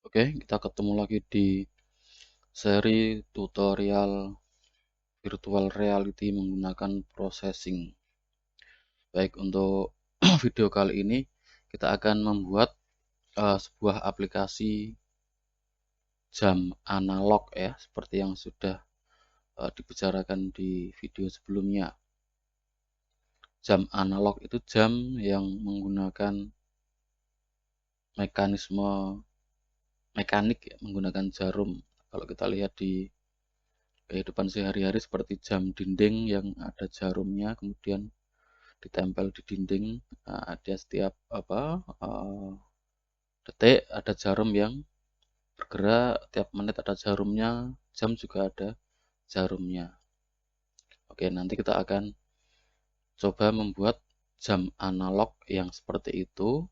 Oke, kita ketemu lagi di seri tutorial virtual reality menggunakan processing. Baik, untuk video kali ini kita akan membuat sebuah aplikasi jam analog ya, seperti yang sudah dibicarakan di video sebelumnya. Jam analog itu jam yang menggunakan mekanisme mekanik ya, menggunakan jarum. Kalau kita lihat di kehidupan sehari-hari seperti jam dinding yang ada jarumnya, kemudian ditempel di dinding. Nah, dia setiap detik ada jarum yang bergerak, tiap menit ada jarumnya, jam juga ada jarumnya. Oke, nanti kita akan coba membuat jam analog yang seperti itu.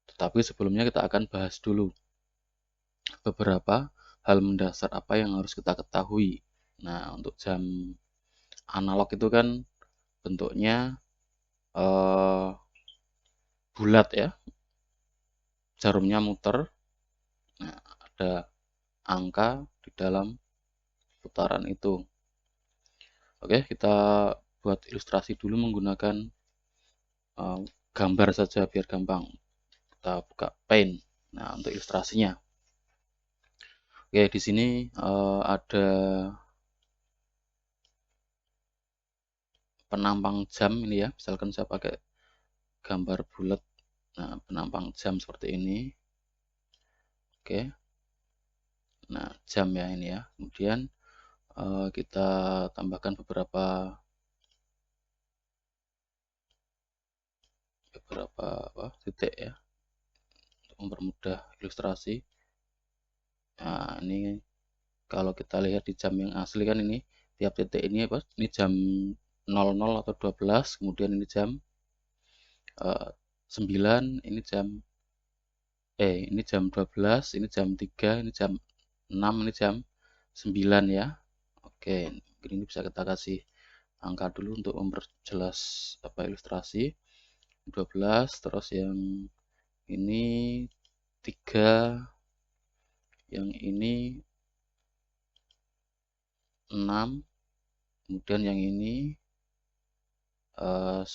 Tetapi sebelumnya kita akan bahas dulu beberapa hal mendasar apa yang harus kita ketahui. Nah, untuk jam analog itu kan bentuknya bulat ya, jarumnya muter. Nah, ada angka di dalam putaran itu. Oke, kita buat ilustrasi dulu menggunakan gambar saja biar gampang. Kita buka Paint. Nah, untuk ilustrasinya. Oke, di sini ada penampang jam ini ya. Misalkan saya pakai gambar bulat. Nah, penampang jam seperti ini. Oke. Nah, jam ya ini ya. Kemudian kita tambahkan beberapa titik ya untuk mempermudah ilustrasi. Nah, ini kalau kita lihat di jam yang asli kan ini tiap titik ini apa? Ini jam 00 atau 12, kemudian ini jam 9, ini jam ini jam 12, ini jam 3, ini jam 6, ini jam 9 ya. Oke, mungkin ini bisa kita kasih angka dulu untuk memperjelas ilustrasi. 12, terus yang ini 3, yang ini 6, kemudian yang ini 9.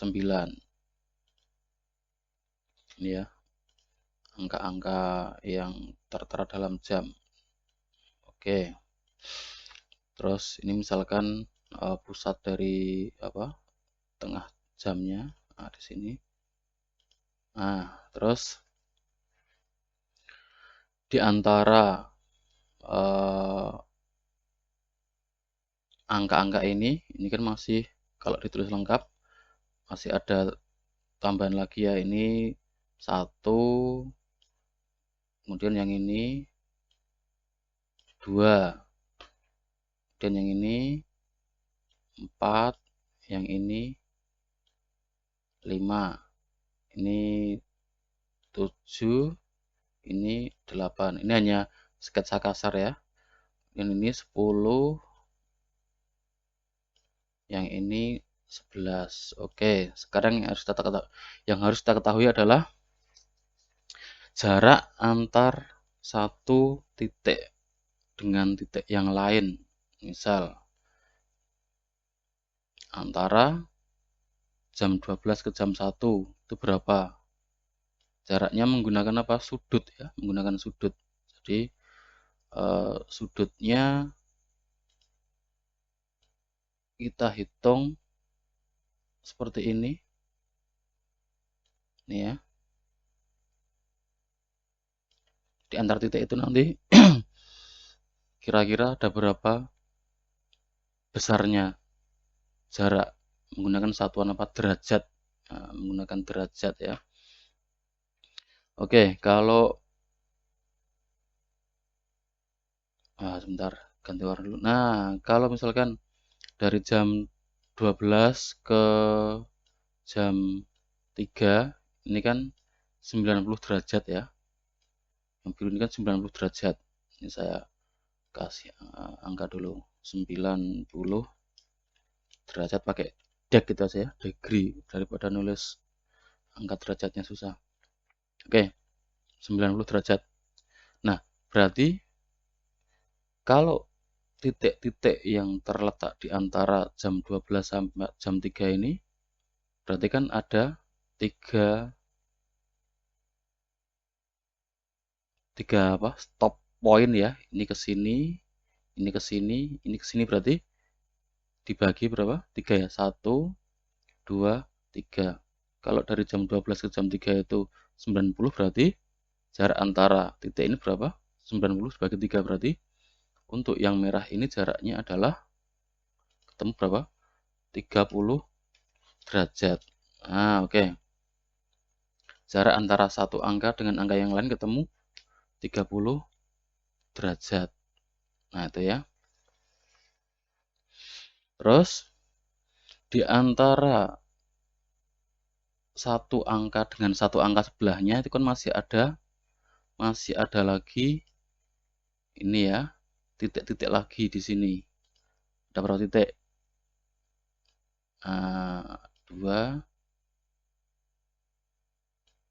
Ini ya, angka-angka yang tertera dalam jam. Oke. Terus ini misalkan pusat dari tengah jamnya, nah, di sini. Nah, terus di antara angka-angka ini kan masih, kalau ditulis lengkap masih ada tambahan lagi ya, ini 1, kemudian yang ini 2, dan yang ini 4, yang ini 5, ini 7, ini 8. Ini hanya sketsa kasar ya. Yang ini 10, yang ini 11. Oke, sekarang yang harus kita ketahui adalah jarak antar satu titik dengan titik yang lain. Misal antara jam 12 ke jam 1 itu berapa? Jaraknya menggunakan apa? Sudut ya, menggunakan sudut. Jadi sudutnya kita hitung seperti ini. Nih ya. Di antar titik itu nanti kira-kira ada berapa besarnya jarak menggunakan satuan derajat. Nah, menggunakan derajat ya. Oke, kalau sebentar, ganti warna dulu. Nah, kalau misalkan dari jam 12 ke jam 3 ini kan 90 derajat ya. Yang biru ini kan 90 derajat. Ini saya kasih angka dulu 90 derajat pakai deg gitu aja ya, degree, daripada nulis angka derajatnya susah. Oke, 90 derajat. Berarti kalau titik-titik yang terletak di antara jam 12 sampai jam 3 ini, berarti kan ada tiga apa stop point ya. Ini ke sini, ini ke sini, ini ke sini, berarti dibagi berapa? 3 ya. 1, 2, 3. Kalau dari jam 12 ke jam 3 itu 90, berarti jarak antara titik ini berapa? 90 dibagi 3, berarti untuk yang merah ini jaraknya adalah ketemu berapa? 30 derajat. Nah, oke. Jarak antara satu angka dengan angka yang lain ketemu 30 derajat. Nah, itu ya. Terus di antara satu angka dengan satu angka sebelahnya itu kan masih ada lagi ini ya, titik-titik lagi di sini. Ada berapa titik? 2,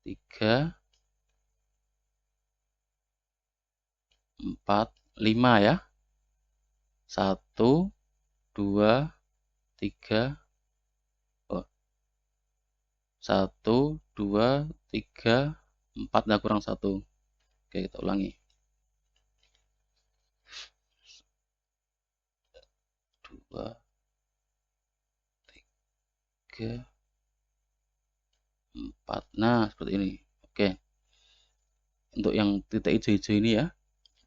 3, 4, 5 ya. 1, 2, 3, 1, 2, 3, 4, nah kurang 1. Oke, kita ulangi. 2, 3, 4. Nah, seperti ini. Oke. Untuk yang titik hijau-hijau ini ya,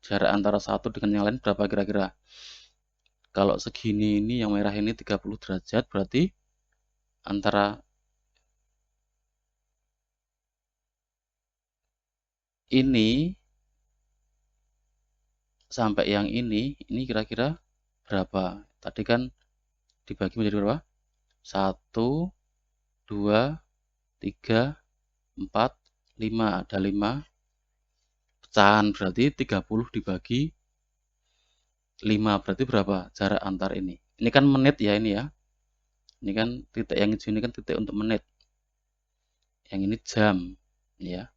jarak antara satu dengan yang lain berapa kira-kira? Kalau segini ini yang merah ini 30 derajat, berarti antara ini sampai yang ini kira-kira berapa? Tadi kan dibagi menjadi berapa? 1, 2, 3, 4, 5. Ada 5 pecahan, berarti 30 dibagi 5. Berarti berapa jarak antar ini? Ini kan menit ya ini ya. Ini kan titik yang hijau ini kan titik untuk menit. Yang ini jam ya.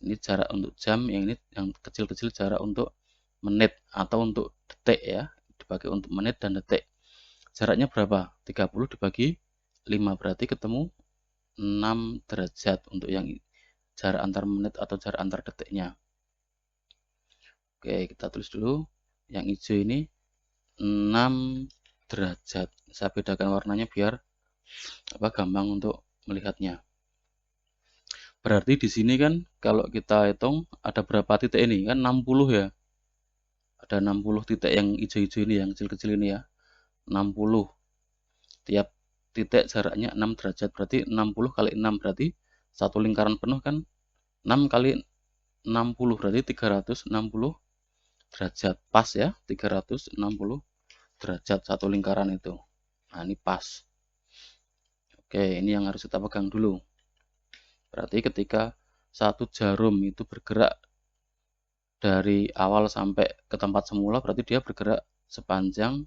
Ini jarak untuk jam, yang ini yang kecil-kecil jarak untuk menit atau untuk detik ya. Dibagi untuk menit dan detik. Jaraknya berapa? 30 dibagi 5, berarti ketemu 6 derajat untuk yang jarak antar menit atau jarak antar detiknya. Oke, kita tulis dulu. Yang hijau ini 6 derajat. Saya bedakan warnanya biar gampang untuk melihatnya. Berarti di sini kan kalau kita hitung ada berapa titik ini? Kan 60 ya. Ada 60 titik yang hijau-hijau ini, yang kecil-kecil ini ya. 60. Tiap titik jaraknya 6 derajat. Berarti 60 kali 6 berarti satu lingkaran penuh kan 6 kali 60 berarti 360 derajat. Pas ya, 360 derajat satu lingkaran itu. Nah, ini pas. Oke, ini yang harus kita pegang dulu. Berarti ketika satu jarum itu bergerak dari awal sampai ke tempat semula, berarti dia bergerak sepanjang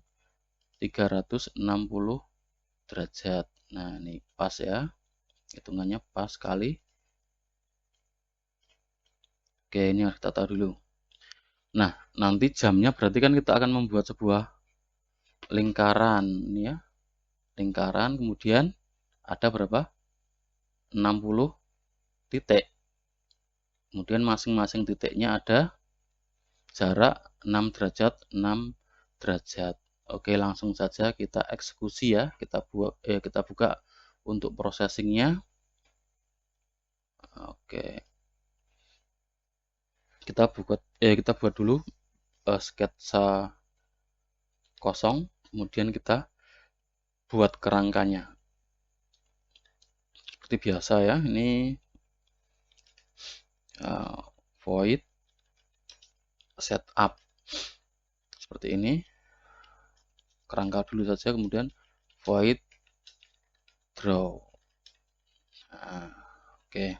360 derajat. Nah, ini pas ya. Hitungannya pas sekali. Oke, ini harus kita tahu dulu. Nah, nanti jamnya berarti kan kita akan membuat sebuah lingkaran ini ya. Lingkaran, kemudian ada berapa? 60 titik. Kemudian masing-masing titiknya ada jarak 6 derajat, 6 derajat. Oke, langsung saja kita eksekusi ya. Kita buka untuk processingnya. Oke. Kita buat dulu sketsa kosong, kemudian kita buat kerangkanya. Seperti biasa ya, ini void setup seperti ini. Kerangka dulu saja, kemudian void draw. Nah, oke.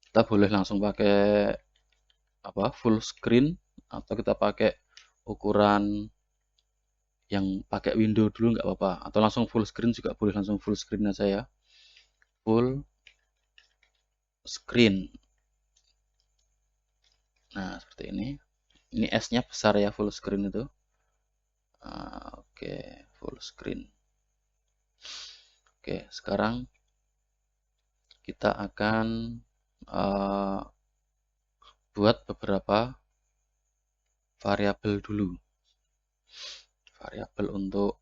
Kita boleh langsung pakai full screen atau kita pakai ukuran yang pakai window dulu nggak apa-apa, atau langsung full screen juga boleh, langsung full screen aja ya. Full screen. Nah, seperti ini. Ini S-nya besar ya, full screen itu. Oke, full screen. Oke, sekarang kita akan buat beberapa variabel dulu. Variabel untuk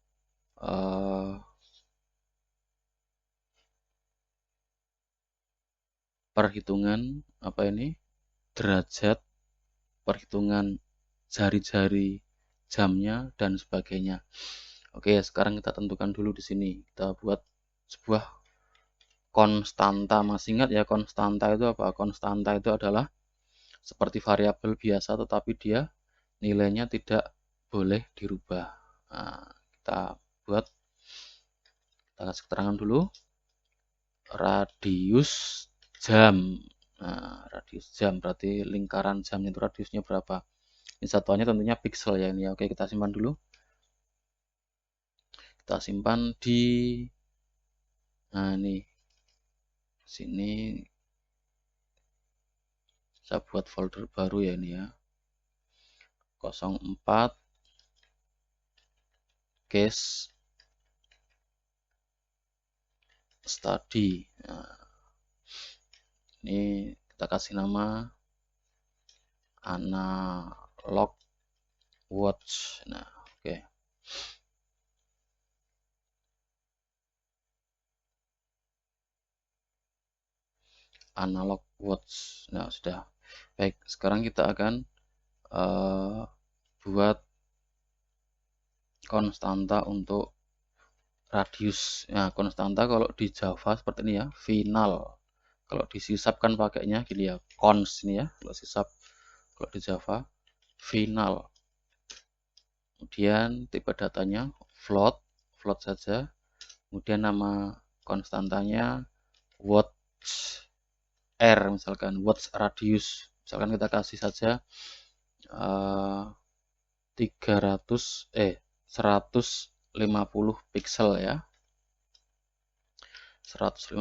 perhitungan apa ini? Derajat, perhitungan jari-jari jamnya dan sebagainya. Oke, sekarang kita tentukan dulu di sini. Kita buat sebuah konstanta. Masih ingat ya konstanta itu apa? Konstanta itu adalah seperti variabel biasa tetapi dia nilainya tidak boleh dirubah. Nah, kita buat, kita kasih keterangan dulu. Radius jam. Nah, radius jam berarti lingkaran jamnya itu radiusnya berapa? Ini satuannya tentunya pixel ya ini. Oke, kita simpan dulu. Kita simpan di ini sini. Saya buat folder baru ya ini ya. 04 case study. Nah, ini kita kasih nama analog watch. Nah, oke. Analog watch. Nah, sudah. Baik, sekarang kita akan buat konstanta untuk radius. Nah, konstanta kalau di Java seperti ini ya, final. Kalau di C# kan pakainya gini ya, const ini ya. Kalau C#, kalau di Java final. Kemudian tipe datanya float, float saja. Kemudian nama konstantanya watch R, misalkan watch radius. Misalkan kita kasih saja 150 pixel ya. 150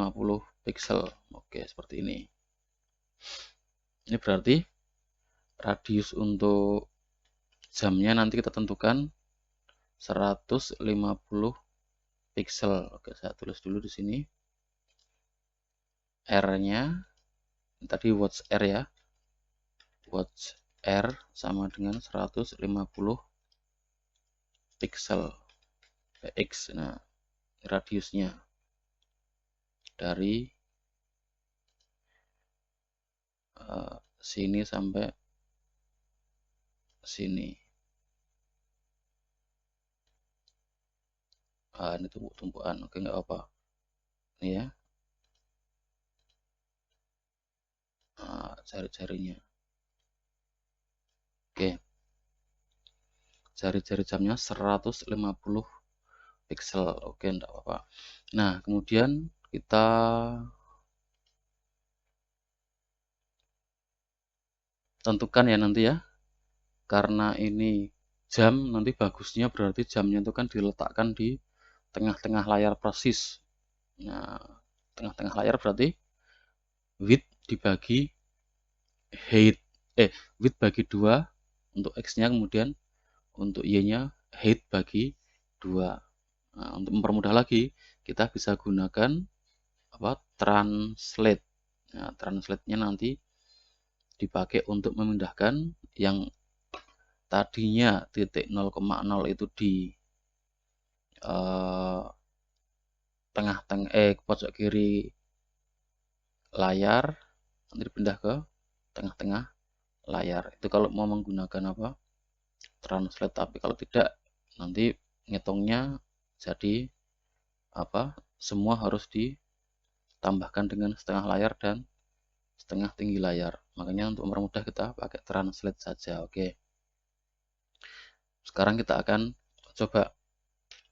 pixel. Oke, seperti ini. Ini berarti radius untuk jamnya nanti kita tentukan 150 pixel. Oke, saya tulis dulu di sini. R-nya tadi watch R ya. Watch R sama dengan 150 pixel X. Nah, radiusnya dari sini sampai sini. Ini tumpukan. Oke, nggak apa. Ini ya. Jari-jarinya. Oke. Jari-jari jamnya 150 pixel. Oke, enggak apa-apa. Nah, kemudian kita tentukan ya nanti ya. Karena ini jam, nanti bagusnya berarti jamnya itu kan diletakkan di tengah-tengah layar persis. Nah, tengah-tengah layar berarti width dibagi height. Width bagi 2 untuk X-nya, kemudian untuk Y-nya height bagi 2. Nah, untuk mempermudah lagi, kita bisa gunakan translate. Nah, translate-nya nanti dipakai untuk memindahkan yang tadinya titik 0,0 itu di tengah-tengah pojok kiri layar, nanti dipindah ke tengah-tengah layar. Itu kalau mau menggunakan translate. Tapi kalau tidak, nanti ngitungnya jadi semua harus ditambahkan dengan setengah layar dan setengah tinggi layar. Makanya untuk mempermudah kita pakai translate saja. Oke. Sekarang kita akan coba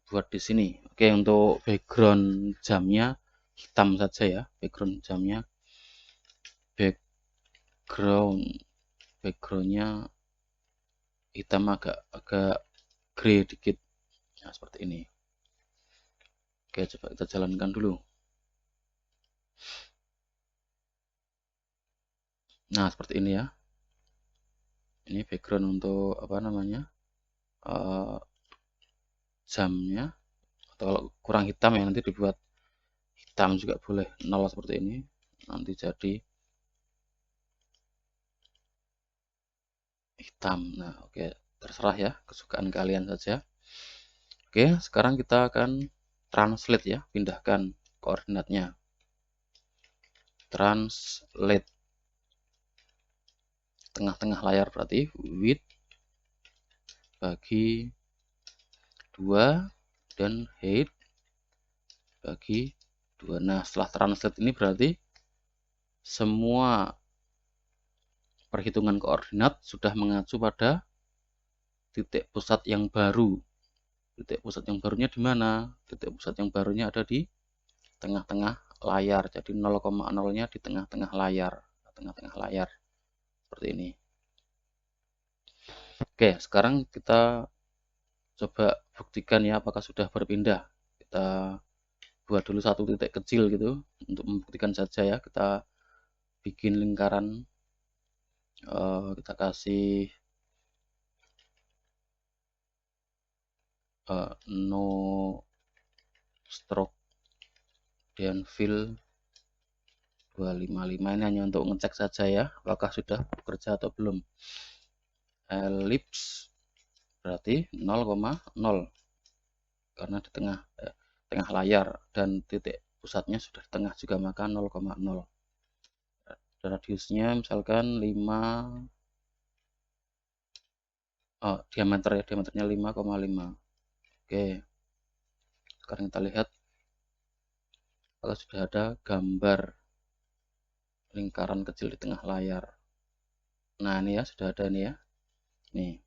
buat di sini. Oke, untuk background jamnya hitam saja ya. Background jamnya backgroundnya hitam, agak grey dikit. Nah, seperti ini. Oke, coba kita jalankan dulu. Nah, seperti ini ya. Ini background untuk apa namanya, jamnya, atau kalau kurang hitam ya nanti dibuat hitam juga boleh, 0 seperti ini, nanti jadi hitam. Nah, oke, terserah ya, kesukaan kalian saja. Oke, sekarang kita akan translate ya, pindahkan koordinatnya. Translate, tengah-tengah layar berarti width bagi 2 dan height bagi 2. Nah, setelah translate ini berarti semua perhitungan koordinat sudah mengacu pada titik pusat yang baru. Titik pusat yang barunya di mana? Titik pusat yang barunya ada di tengah-tengah layar. Jadi 0,0-nya di tengah-tengah layar. Tengah-tengah layar. Seperti ini. Oke, sekarang kita coba buktikan ya apakah sudah berpindah. Kita buat dulu satu titik kecil gitu untuk membuktikan saja ya. Kita bikin lingkaran, kita kasih no stroke dan fill 255. Ini hanya untuk ngecek saja ya apakah sudah bekerja atau belum. Ellipse berarti 0,0 karena di tengah layar dan titik pusatnya sudah di tengah juga, maka 0,0. Radiusnya misalkan 5, diameter ya, diameternya 5,5. Oke, sekarang kita lihat apakah sudah ada gambar lingkaran kecil di tengah layar. Nah, ini ya, sudah ada nih ya. Nih.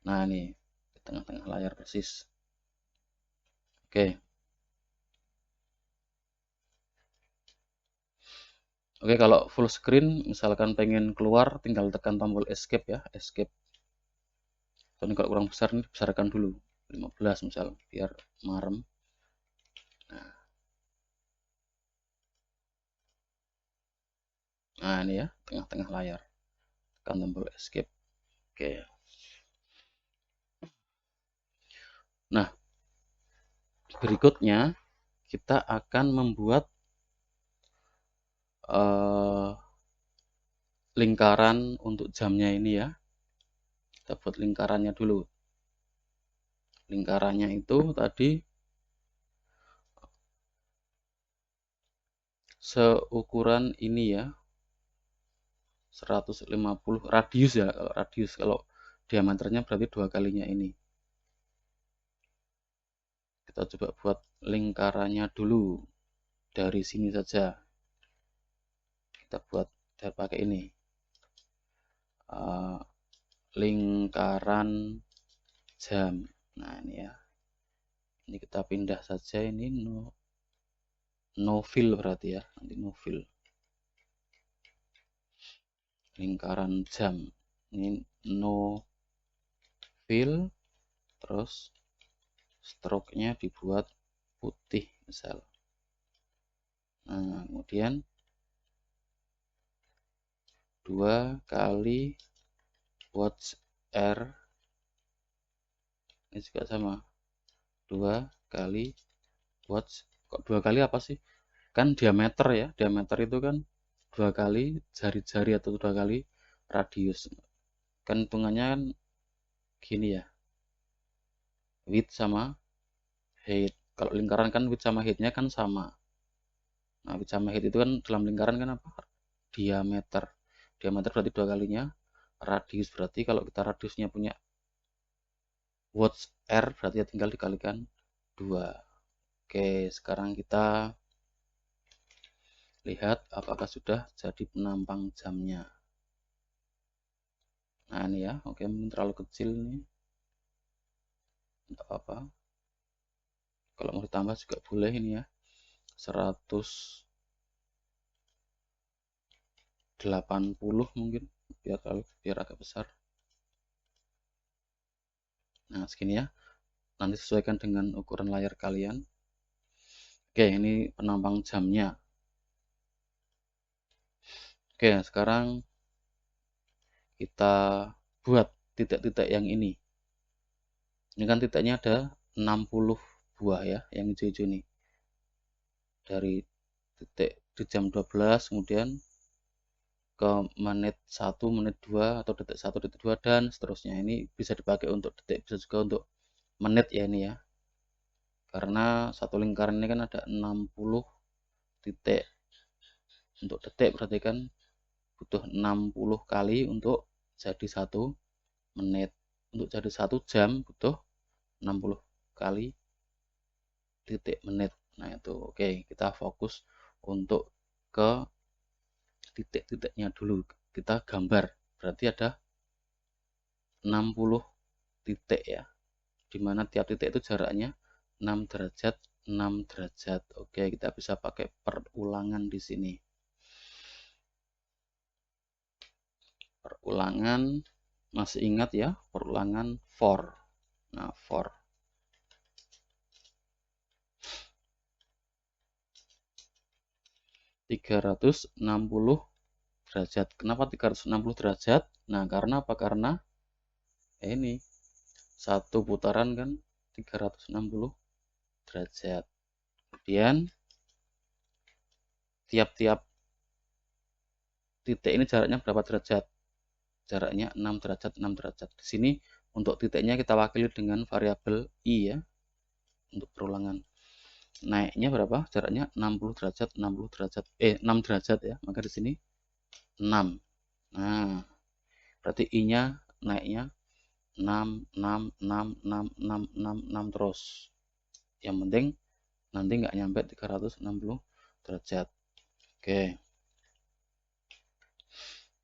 Nah, ini di tengah-tengah layar persis. Oke. Oke, kalau full screen misalkan pengen keluar tinggal tekan tombol escape ya, escape. Ini kalau kurang besar ini dibesarkan dulu 15 misal biar marem. Nah, ini ya, tengah-tengah layar. Tekan tombol escape. Oke. Nah, berikutnya kita akan membuat lingkaran untuk jamnya ini ya. Kita buat lingkarannya dulu. Lingkarannya itu tadi seukuran ini ya, 150 radius ya. Kalau radius, kalau diameternya berarti 2 kalinya ini. Kita coba buat lingkarannya dulu dari sini saja. Kita buat pakai ini, lingkaran jam. Nah, ini ya, ini kita pindah saja, ini no fill berarti ya, nanti no fill. Lingkaran jam ini no fill, terus stroke-nya dibuat putih misal. Nah, kemudian 2 kali watch R, ini juga sama, 2 kali watch. Kok 2 kali apa sih? Kan diameter ya, diameter itu kan 2 kali jari-jari atau 2 kali radius. Kan hitungannya kan gini ya, width sama height. Kalau lingkaran kan width sama height-nya kan sama. Nah, width sama height itu kan dalam lingkaran kan apa? Diameter. Diameter berarti 2 kalinya radius, berarti kalau kita radiusnya punya watch R berarti ya tinggal dikalikan 2. Oke, sekarang kita lihat apakah sudah jadi penampang jamnya. Nah, ini ya, oke, mungkin terlalu kecil nih, tidak apa-apa. Kalau mau ditambah juga boleh ini ya, 180 mungkin, biar agak besar. Nah, segini ya, nanti sesuaikan dengan ukuran layar kalian. Oke, ini penampang jamnya. Oke, sekarang kita buat titik-titik yang ini. Ini kan titiknya ada 60 buah ya, yang hijau-hijau ini. Dari titik di jam 12 kemudian ke menit 1, menit 2 atau detik 1, detik 2 dan seterusnya. Ini bisa dipakai untuk detik, bisa juga untuk menit ya ini ya. Karena satu lingkaran ini kan ada 60 titik. Untuk detik berarti kan butuh 60 kali untuk jadi 1 menit. Untuk jadi 1 jam butuh 60 kali titik menit. Nah itu oke, kita fokus untuk ke titik-titiknya dulu. Kita gambar, berarti ada 60 titik ya, dimana tiap titik itu jaraknya 6 derajat 6 derajat. Oke, kita bisa pakai perulangan di sini. Perulangan, masih ingat ya, perulangan for. Nah, for 360 derajat. Kenapa 360 derajat? Nah, karena apa? Karena ini satu putaran kan 360 derajat. Kemudian tiap-tiap titik ini jaraknya berapa derajat? Jaraknya 6 derajat 6 derajat. Di sini untuk titiknya kita wakili dengan variabel i ya. Untuk perulangan. Naiknya berapa? Jaraknya 60 derajat 60 derajat 6 derajat ya. Maka di sini 6. Nah, berarti i-nya naiknya 6 6 6 6 6 6 6 terus. Yang penting nanti nggak nyampe 360 derajat. Oke.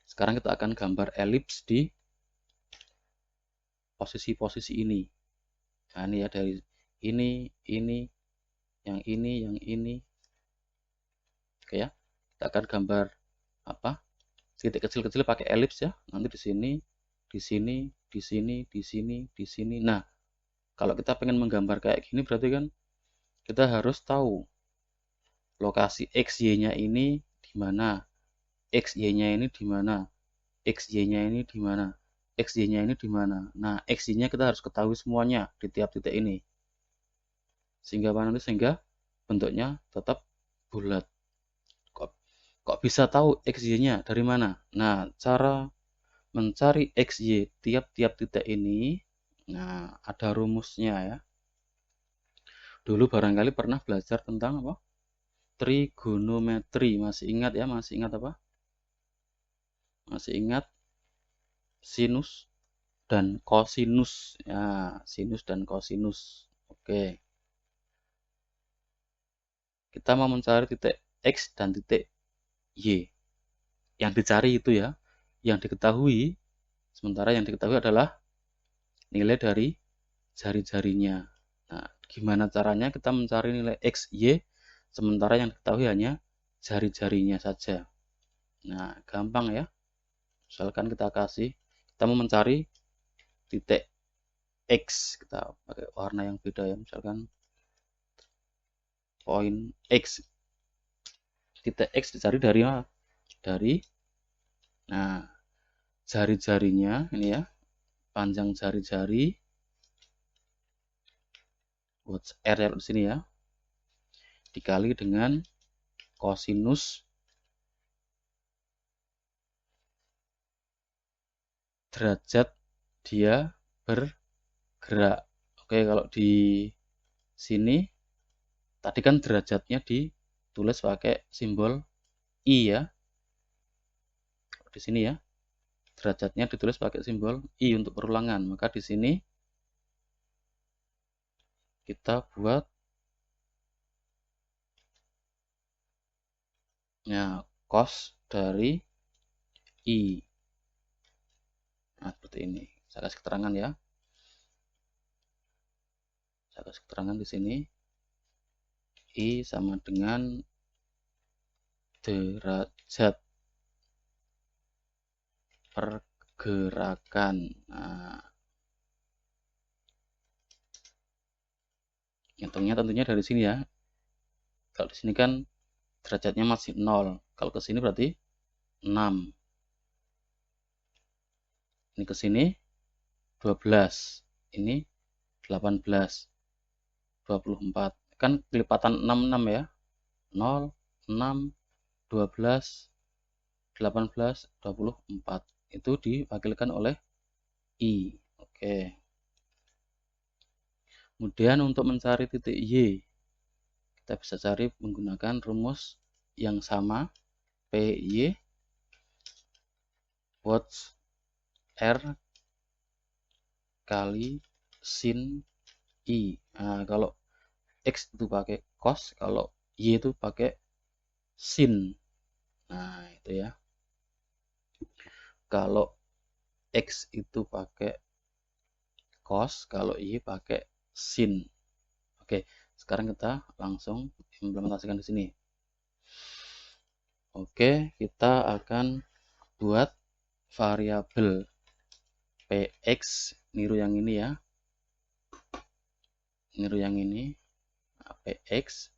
Sekarang kita akan gambar elips di posisi-posisi ini. Nah, ini ya dari ini, yang ini. Oke ya. Kita akan gambar apa? Titik kecil-kecil pakai elips ya. Nanti di sini, di sini, di sini, di sini, di sini. Nah, kalau kita pengen menggambar kayak gini berarti kan kita harus tahu lokasi XY-nya ini di mana, XY-nya ini di mana, XY-nya ini di mana, XY-nya ini di mana. Nah, XY-nya kita harus ketahui semuanya di tiap titik ini. Sehingga apa nanti? Sehingga bentuknya tetap bulat. Kok bisa tahu XY-nya dari mana? Nah, cara mencari XY tiap-tiap titik ini, nah ada rumusnya ya. Dulu barangkali pernah belajar tentang apa? Trigonometri. Masih ingat ya? Masih ingat apa? Masih ingat sinus dan kosinus. Ya, sinus dan kosinus. Oke. Kita mau mencari titik X dan titik Y. Yang dicari itu ya, yang diketahui. Sementara yang diketahui adalah nilai dari jari-jarinya. Nah, gimana caranya kita mencari nilai X, Y, sementara yang diketahui hanya jari-jarinya saja. Nah, gampang ya. Misalkan kita mau mencari titik X, kita pakai warna yang beda ya. Misalkan poin X. Titik X dicari dari mana? Nah, jari-jarinya ini ya. Panjang jari-jari. Buat R ya di sini ya. Dikali dengan kosinus derajat dia bergerak. Oke, kalau di sini tadi kan derajatnya ditulis pakai simbol I ya. Di sini ya, derajatnya ditulis pakai simbol I untuk perulangan. Maka di sini kita buat ya cos dari I. Nah, seperti ini. Saya kasih keterangan ya. Saya kasih keterangan di sini. I sama dengan derajat pergerakan. Nah, hitungnya tentunya dari sini ya. Kalau di sini kan derajatnya masih 0. Kalau ke sini berarti 6. Ini ke sini 12. Ini 18. 24. Kan kelipatan 66 ya. 0, 6, 12, 18, 24. Itu diwakilkan oleh I. Oke. Kemudian untuk mencari titik Y, kita bisa cari menggunakan rumus yang sama. PY watts R kali sin I. Nah, kalau X itu pakai cos, kalau Y itu pakai sin. Nah, itu ya. Kalau X itu pakai cos, kalau Y pakai sin. Oke, sekarang kita langsung implementasikan di sini. Oke, kita akan buat variabel px, niru yang ini ya. Niru yang ini. Nah, px.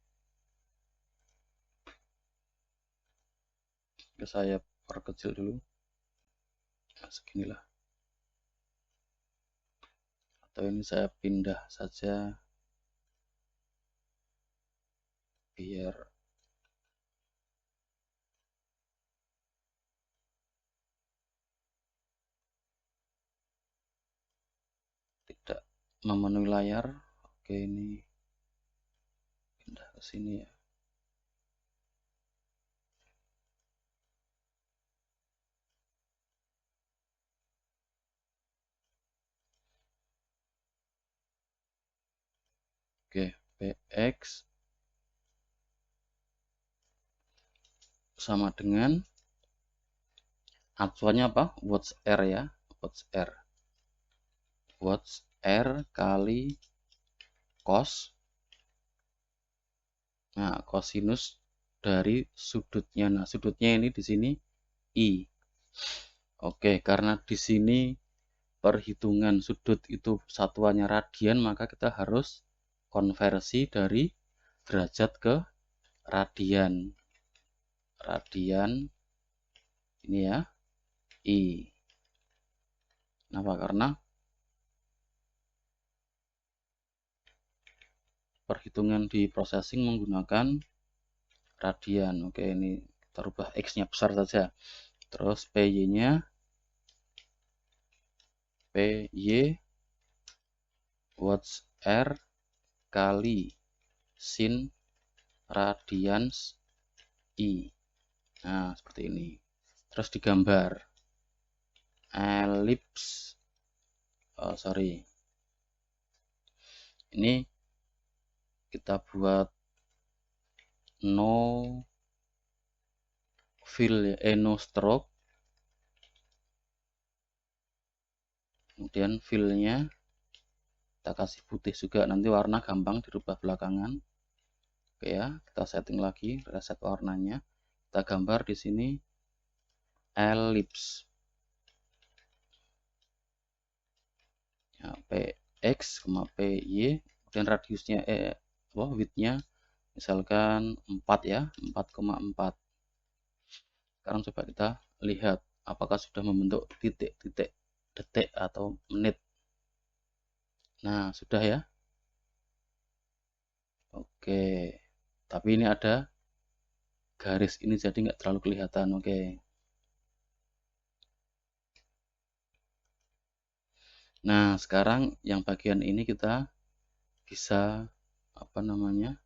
Saya perkecil dulu. Nah, seginilah. Atau ini saya pindah saja biar tidak memenuhi layar. Oke, ini pindah ke sini ya. Oke, px sama dengan acuannya apa? Watts R ya. Watts R. Watts R kali cos. Nah, kosinus dari sudutnya. Nah, sudutnya ini di sini I. Oke, karena di sini perhitungan sudut itu satuannya radian, maka kita harus konversi dari derajat ke radian. Radian ini ya, I. Kenapa? Karena perhitungan di processing menggunakan radian. Oke, ini kita rubah X-nya besar saja. Terus PY-nya PY watts R kali sin radians I. Nah, seperti ini. Terus digambar elips. Oh, sorry. Ini kita buat no fill ya, no stroke. Kemudian fill-nya kita kasih putih juga, nanti warna gampang dirubah belakangan. Oke ya, kita setting lagi, reset warnanya. Kita gambar di sini elips. Ya, px, py, kemudian radiusnya widthnya misalkan 4 ya, 4,4. Sekarang coba kita lihat apakah sudah membentuk titik-titik detik atau menit. Nah, sudah ya. Oke, tapi ini ada garis ini jadi nggak terlalu kelihatan. Oke. Nah, sekarang yang bagian ini kita bisa apa namanya,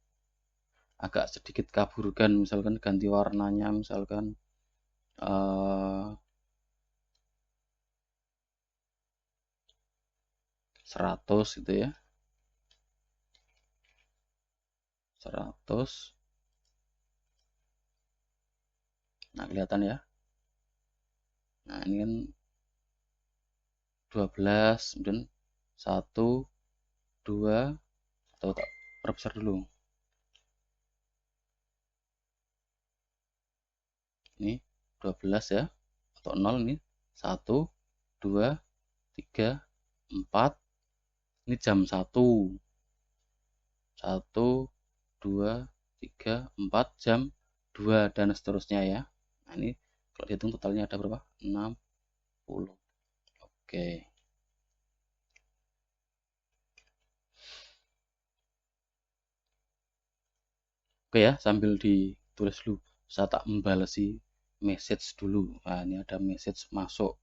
agak sedikit kaburkan, misalkan ganti warnanya, misalkan 100 gitu ya, 100. Nah, kelihatan ya. Nah, ini kan 12, kemudian 1, 2, atau tak perbesar dulu. Ini 12 ya, atau 0 ini 1, 2, 3, 4. Ini jam 1. 1, 2, 3, 4, jam 2 dan seterusnya ya. Nah, ini kalau dihitung totalnya ada berapa? 60. Oke. Oke ya, sambil ditulis dulu. Saya tak membalasi message dulu. Nah, ini ada message masuk.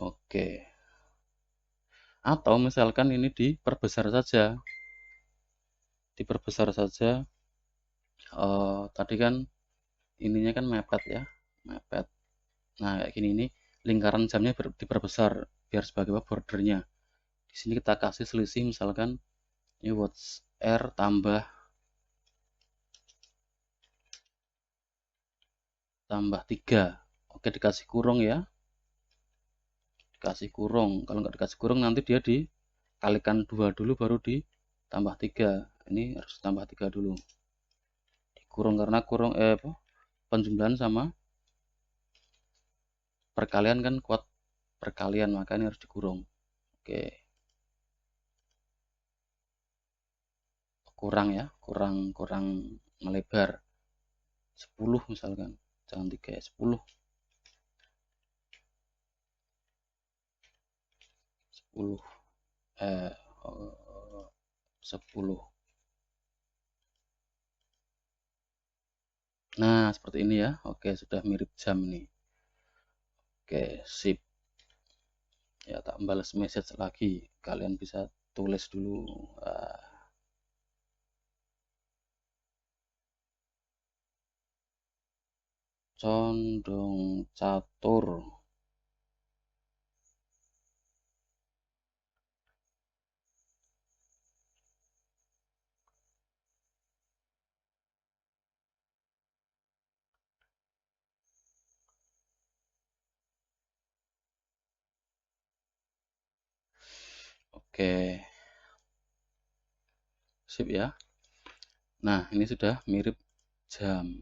Oke. Atau misalkan ini diperbesar saja. Diperbesar saja. Tadi kan ininya kan mepet ya. Mepet. Nah, kayak gini ini lingkaran jamnya diperbesar biar sebagai bordernya. Di sini kita kasih selisih misalkan ini watts R tambah 3. Oke, dikasih kurung ya. Dikasih kurung. Kalau nggak dikasih kurung nanti dia dikalikan 2 dulu baru ditambah 3. Ini harus tambah 3 dulu. Dikurung karena penjumlahan sama perkalian kan kuat perkalian, makanya harus dikurung. Oke. Kurang ya, kurang melebar. 10 misalkan. Jangan 3 ya, 10. 10 10. Nah, seperti ini ya. Oke, sudah mirip jam nih. Oke, sip. Ya, tak balas message lagi. Kalian bisa tulis dulu. Condong catur. Oke. Sip ya. Nah, ini sudah mirip jam.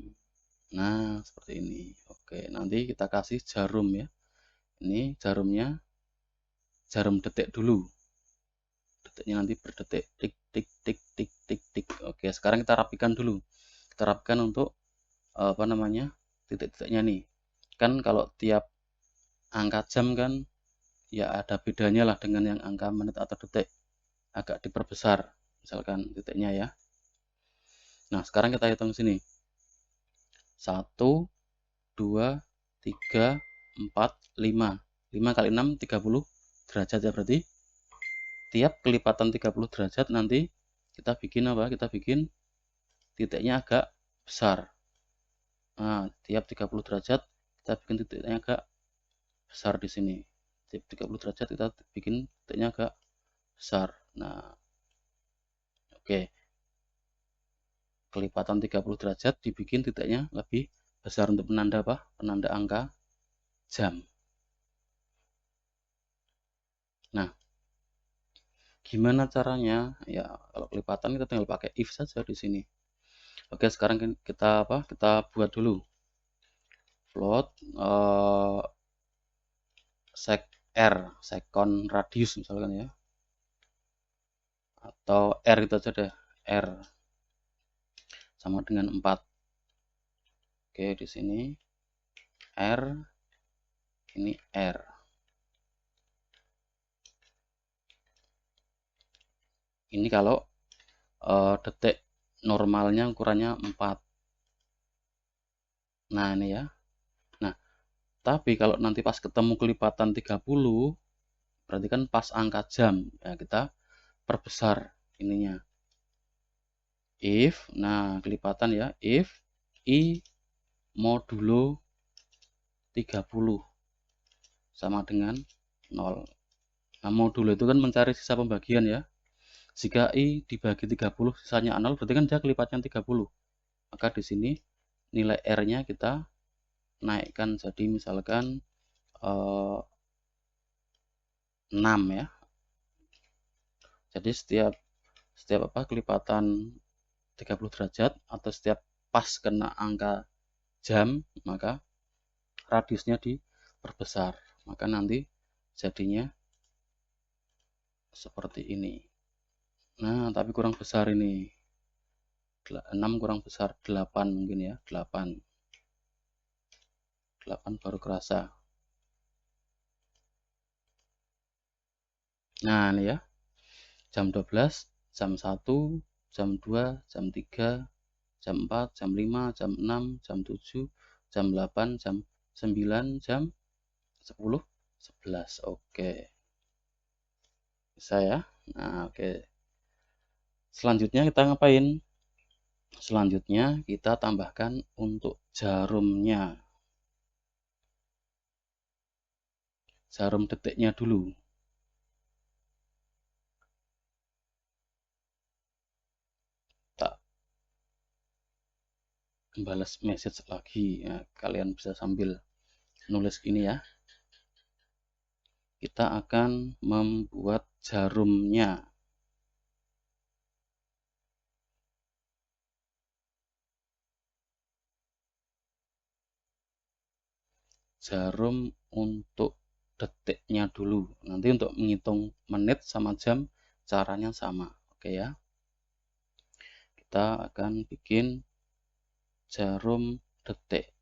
Nah, seperti ini. Oke, nanti kita kasih jarum ya. Ini jarumnya jarum detik dulu. Detiknya nanti berdetik. Tik, tik, tik, tik, tik, tik. Oke, sekarang kita rapikan dulu. Kita rapikan untuk apa namanya? Titik-titiknya nih. Kan kalau tiap angka jam kan ya ada bedanya lah dengan yang angka menit atau detik. Agak diperbesar. Misalkan titiknya ya. Nah, sekarang kita hitung sini. 1, 2, 3, 4, 5. 5 kali 6, 30 derajat ya berarti. Tiap kelipatan 30 derajat nanti kita bikin apa? Kita bikin titiknya agak besar. Nah, tiap 30 derajat kita bikin titiknya agak besar di sini. Tiap 30 derajat kita bikin titiknya agak besar. Nah, oke. Kelipatan 30 derajat dibikin titiknya lebih besar untuk penanda apa? Penanda angka jam. Nah, gimana caranya? Ya, kalau kelipatan kita tinggal pakai if saja di sini. Oke, sekarang kita apa? Kita buat dulu float sec r, second radius misalkan ya. Atau r itu aja deh. R sama dengan 4. Oke, di sini r ini r. Ini kalau detik normalnya ukurannya 4. Nah, ini ya. Nah, tapi kalau nanti pas ketemu kelipatan 30, berarti kan pas angka jam. Ya, kita perbesar ininya. If, nah kelipatan ya, if I modulo 30 sama dengan 0. Nah, modulo itu kan mencari sisa pembagian ya. Jika I dibagi 30 sisanya 0, berarti kan dia kelipatnya 30. Maka di sini nilai R-nya kita naikkan jadi misalkan 6 ya. Jadi setiap apa kelipatan 30 derajat atau setiap pas kena angka jam, maka radiusnya diperbesar. Maka nanti jadinya seperti ini. Nah, tapi kurang besar ini. 6 kurang besar 8 mungkin ya. 8 baru kerasa. Nah, ini ya. Jam 12, jam 1, jam 2, jam 3, jam 4, jam 5, jam 6, jam 7, jam 8, jam 9, jam 10, 11. Oke. Bisa ya. Nah, oke. Selanjutnya kita ngapain? Selanjutnya kita tambahkan untuk jarumnya. Jarum detiknya dulu. Tak balas message lagi ya, kalian bisa sambil nulis ini ya. Kita akan membuat jarumnya. Jarum untuk detiknya dulu. Nanti untuk menghitung menit sama jam caranya sama. Oke ya. Kita akan bikin jarum detik.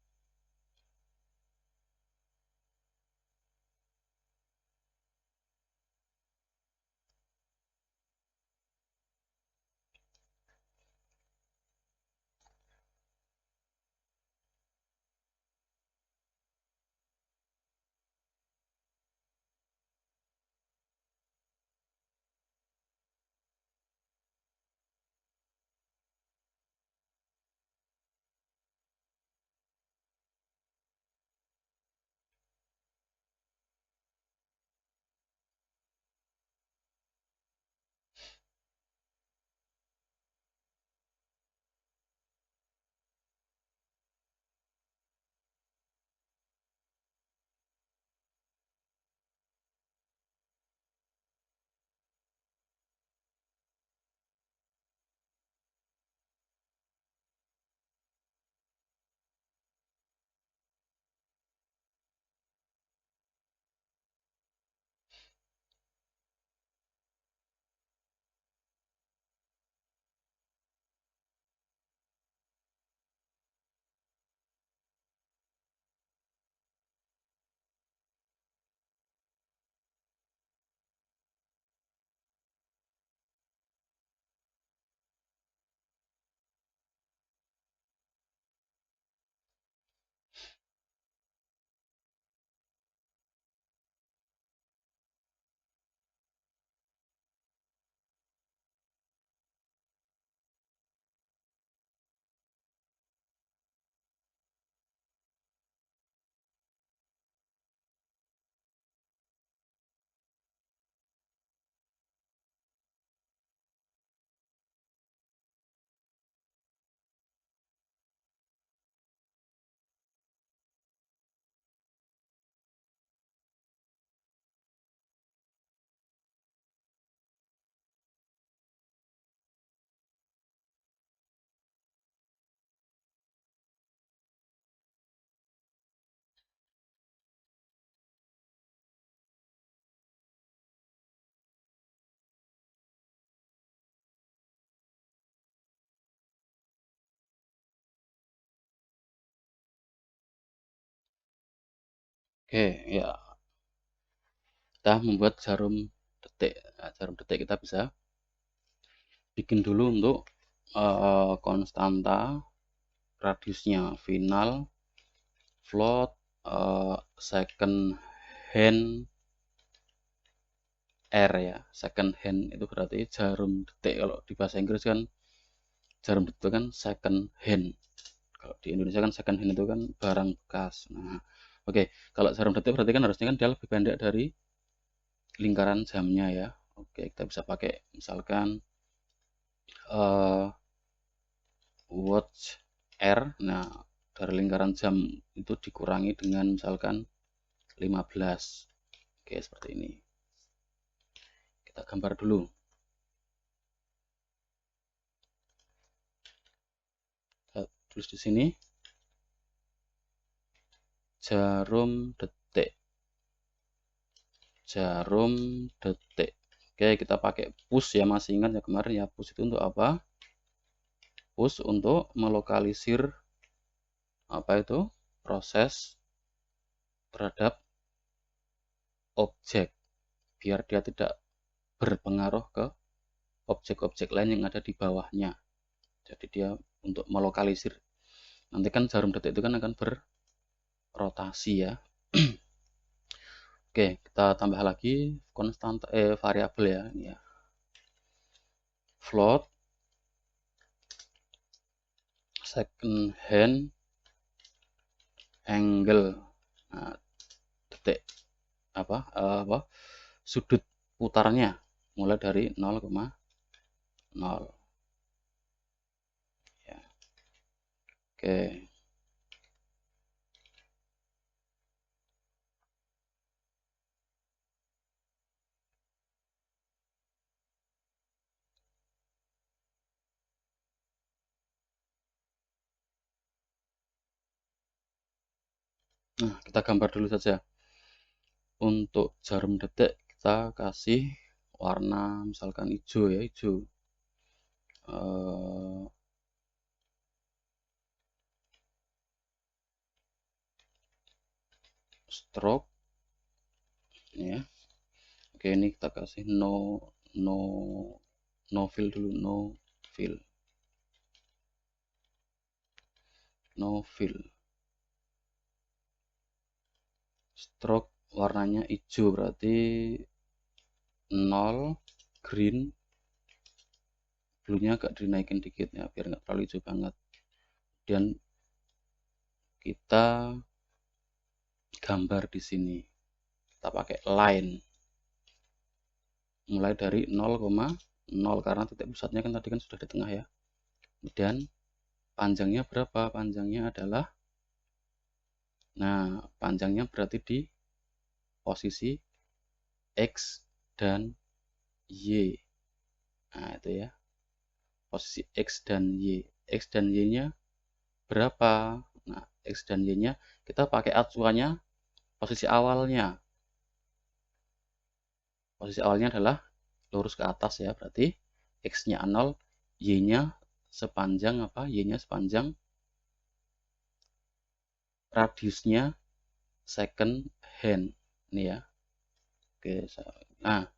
Oke ya. Kita membuat jarum detik. Nah, jarum detik kita bisa bikin dulu untuk konstanta radiusnya final, float, second hand, R ya. Second hand itu berarti jarum detik. Kalau di bahasa Inggris kan jarum detik kan second hand. Kalau di Indonesia kan second hand itu kan barang bekas. Nah, oke. Kalau jarum detik berarti kan harusnya kan dia lebih pendek dari lingkaran jamnya ya. Oke, kita bisa pakai misalkan watch R. Nah, dari lingkaran jam itu dikurangi dengan misalkan 15. Oke, seperti ini. Kita gambar dulu. tulis di sini jarum detik. Jarum detik. Oke, kita pakai push ya, masih ingat ya kemarin ya, push itu untuk apa? Push untuk melokalisir apa itu? Proses terhadap objek biar dia tidak berpengaruh ke objek-objek lain yang ada di bawahnya. Jadi dia untuk melokalisir. Nanti kan jarum detik itu kan akan berrotasi ya. Oke, kita tambah lagi konstan variabel ya, ini ya. Float second hand angle. Nah, detik apa sudut putarnya mulai dari 0,0 ya. Oke. Nah, kita gambar dulu saja. Untuk jarum detik kita kasih warna misalkan hijau ya, hijau. Stroke ya. Oke, ini kita kasih no fill dulu, no fill. Stroke warnanya hijau berarti 0, green, bluenya agak dinaikin dikit ya biar nggak terlalu hijau banget. Dan kita gambar di sini, kita pakai line mulai dari 0,0 karena titik pusatnya kan tadi kan sudah di tengah ya. Dan panjangnya berapa? Panjangnya adalah, nah panjangnya berarti di posisi X dan Y. Nah itu ya, posisi X dan Y. X dan Y nya berapa? Nah X dan Y nya kita pakai acuannya posisi awalnya. Posisi awalnya adalah lurus ke atas ya, berarti X nya 0, Y nya sepanjang apa? Y nya sepanjang radiusnya second hand ini ya. Oke, nah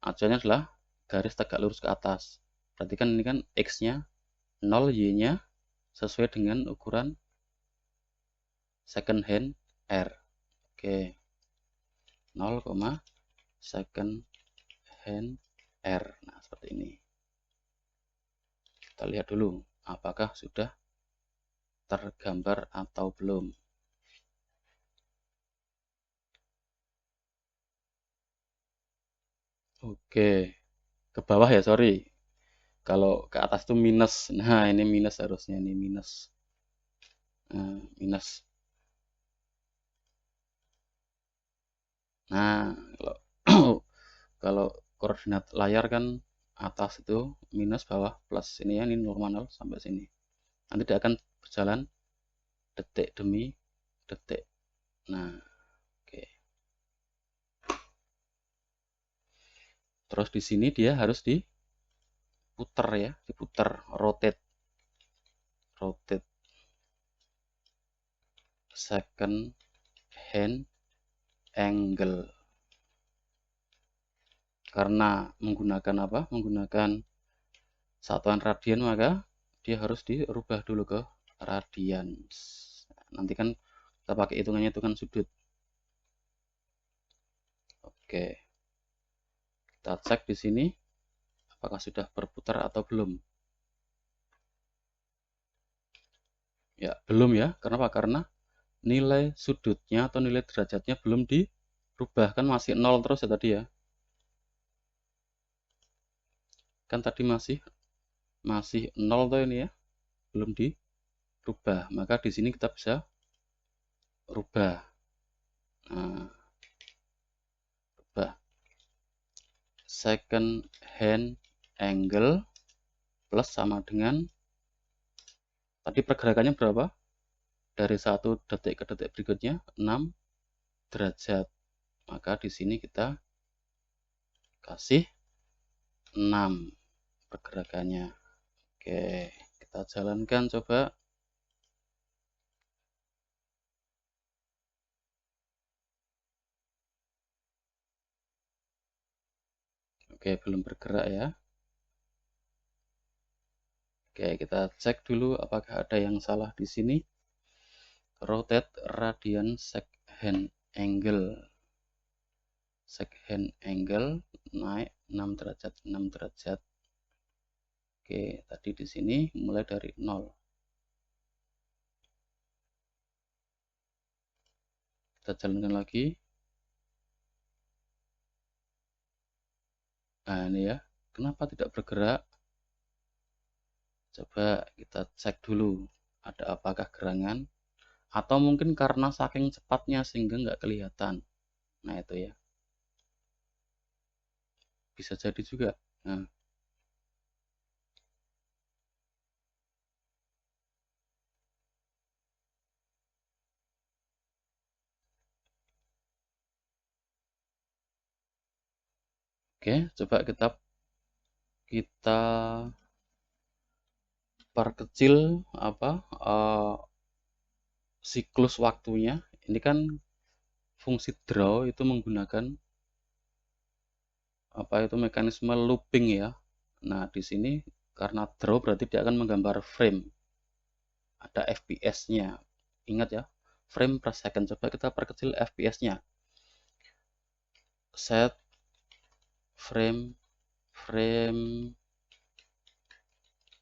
acuannya adalah garis tegak lurus ke atas. Berarti kan ini kan X nya 0, Y nya sesuai dengan ukuran second hand R. Oke, 0, second hand R. Nah seperti ini. Kita lihat dulu apakah sudah tergambar atau belum. Oke, ke bawah ya, sorry. Kalau ke atas itu minus. Nah, ini minus harusnya, ini minus. Nah, minus. Nah, kalau kalau koordinat layar kan atas itu minus, bawah plus. Ini ya, ini normal sampai sini. Nanti dia akan berjalan detik demi detik. Nah, oke. Terus di sini dia harus diputar ya, diputar, rotate second hand angle. Karena menggunakan apa? Menggunakan satuan radian, maka dia harus dirubah dulu ke radian. Nanti kan kita pakai hitungannya hitungan sudut. Oke, kita cek di sini apakah sudah berputar atau belum. Ya, belum ya. Kenapa? Karena nilai sudutnya atau nilai derajatnya belum dirubah, kan masih 0 terus ya tadi ya. Kan tadi masih 0 tuh ini ya, belum dirubah. Maka di sini kita bisa rubah. Nah, rubah second hand angle plus sama dengan Tadi pergerakannya berapa? Dari 1 detik ke detik berikutnya 6 derajat. Maka di sini kita kasih 6 pergerakannya. Oke, kita jalankan coba. Oke, belum bergerak ya. Oke, kita cek dulu apakah ada yang salah di sini. Rotate radian second angle. Second angle naik 6 derajat, 6 derajat. Oke, tadi di sini mulai dari 0. Kita jalankan lagi. Nah, ini ya. Kenapa tidak bergerak? Coba kita cek dulu. Ada apakah gerangan? Atau mungkin karena saking cepatnya sehingga nggak kelihatan. Nah, itu ya. Bisa jadi juga. Nah, oke, coba kita perkecil siklus waktunya. Ini kan fungsi draw itu menggunakan mekanisme looping ya. Nah, di sini karena draw berarti dia akan menggambar frame. Ada FPS-nya. Ingat ya, frame per second. Coba kita perkecil FPS-nya. Set frame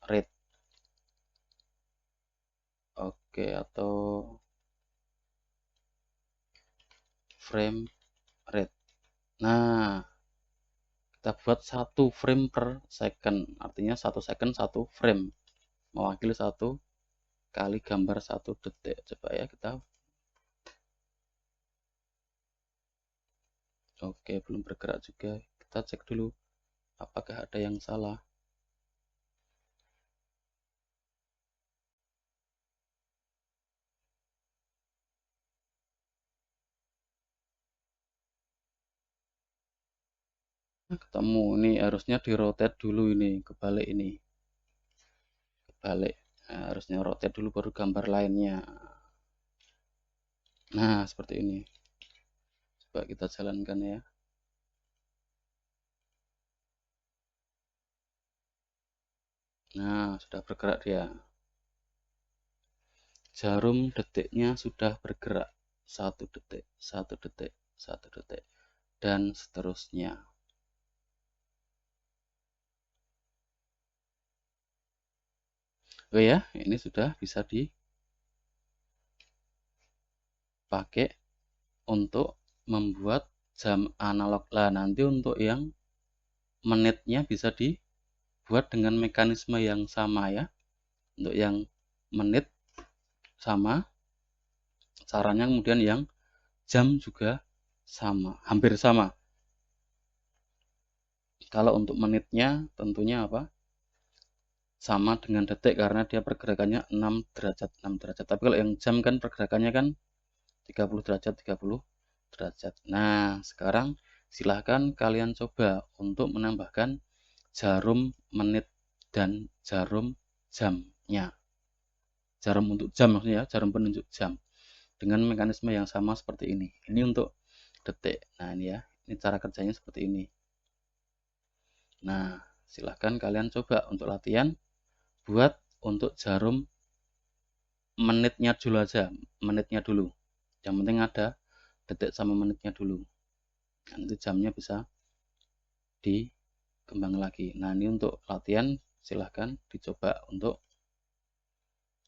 rate. Oke, atau frame rate. Nah, kita buat 1 frame per second, artinya 1 second 1 frame, mewakili 1 kali gambar 1 detik. Coba ya kita. Oke, belum bergerak juga. Kita cek dulu apakah ada yang salah. Ketemu, ini harusnya di rotate dulu, ini kebalik, ini kebalik. Nah, harusnya rotate dulu baru gambar lainnya. Nah, seperti ini. Coba kita jalankan ya. Nah, sudah bergerak dia. Jarum detiknya sudah bergerak. 1 detik, 1 detik, 1 detik, dan seterusnya. Oh ya, ini sudah bisa dipakai untuk membuat jam analog. Lah, nanti untuk yang menitnya bisa dibuat dengan mekanisme yang sama ya. Untuk yang menit sama caranya, kemudian yang jam juga sama, hampir sama. Kalau untuk menitnya tentunya sama dengan detik karena dia pergerakannya 6 derajat, 6 derajat. Tapi kalau yang jam kan pergerakannya kan 30 derajat, 30 derajat. Nah, sekarang silahkan kalian coba untuk menambahkan jarum menit dan jarum jamnya. Jarum untuk jam maksudnya, jarum penunjuk jam. Dengan mekanisme yang sama seperti ini. Ini untuk detik. Nah, ini ya. Ini cara kerjanya seperti ini. Nah, silahkan kalian coba untuk latihan. Buat untuk jarum menitnya dulu aja. Menitnya dulu. Yang penting ada detik sama menitnya dulu. Nanti jamnya bisa dikembang lagi. Nah, ini untuk latihan. Silahkan dicoba untuk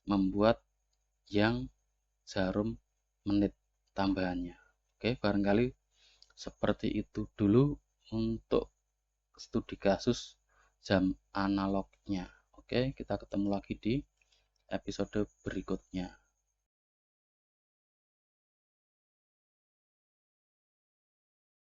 membuat yang jarum menit tambahannya. Oke, barangkali seperti itu dulu untuk studi kasus jam analognya. Oke, kita ketemu lagi di episode berikutnya.